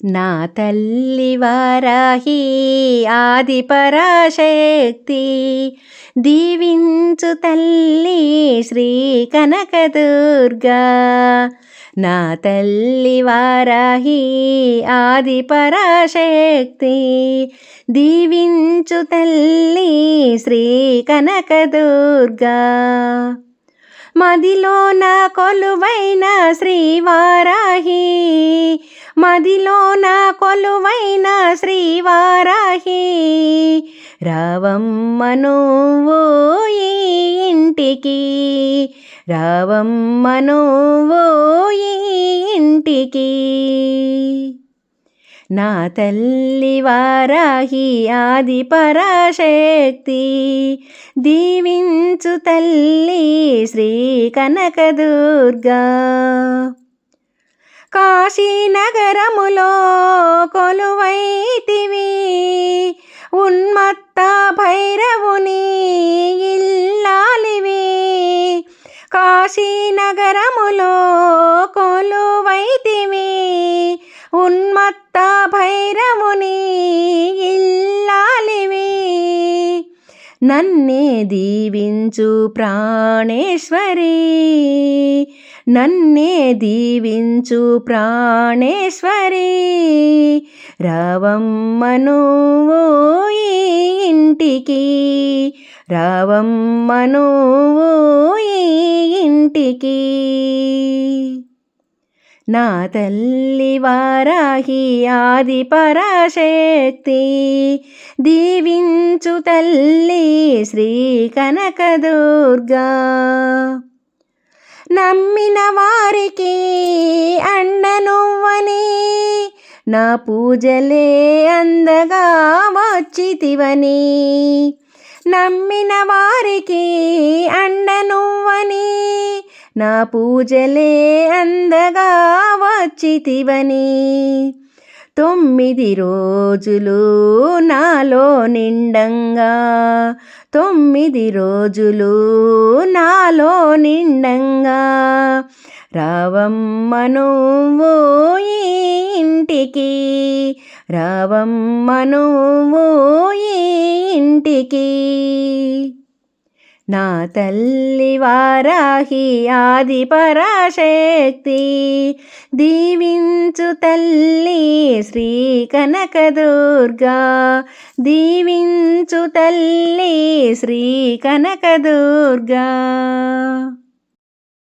నా తల్లి వారాహి ఆది పరాశక్తి, దీవించు తల్లి శ్రీ కనకదుర్గా. నా తల్లి వారాహి ఆది పరాశక్తి, దీవించు తల్లి శ్రీ కనకదుర్గా. మదిలో నా కొలువైన శ్రీవారాహి, మదిలో నా కొలువైన శ్రీవారాహి, రావమ్మ నువ్వు ఈ ఇంటికి, రావమ్మ నువ్వు ఈ ఇంటికి. నా తల్లి వారాహి ఆది పరాశక్తి, దీవించు తల్లి శ్రీ కనకదుర్గా. కాశీనగరములో కొలువైతివి, ఉన్మత్త భైరవుని ఇల్లాలివి. కాశీనగరములో కొలువైతివి, ఉన్మత్త భైరవుని ఇల్లాలివి. నన్నే దీవించు ప్రాణేశ్వరి, నన్నే దీవించు ప్రాణేశ్వరి, రావమ్మ నువ్వు ఈ ఇంటికి, రావమ్మ నువ్వు ఈ ఇంటికి. నా తల్లి వారాహి ఆది పరాశక్తి, దీవించు తల్లి శ్రీ కనకదుర్గా. నమ్మిన వారికి అండ నువ్వని, నా పూజలే అందగా వచ్చితివని. నమ్మిన వారికి అండ నువ్వని, నా పూజలే అందగా వచ్చితివని. 9 రోజులు నాలో నిండంగా, 9 రోజులు నాలో నిండంగా, రావమ్మ నువ్వు ఈ ఇంటికి, రావమ్మ నువ్వు ఈ ఇంటికి. నా తల్లి వారాహి ఆది పరాశక్తి, దీవించు తల్లి శ్రీ కనకదుర్గా, దీవించు తల్లి శ్రీ కనకదుర్గా.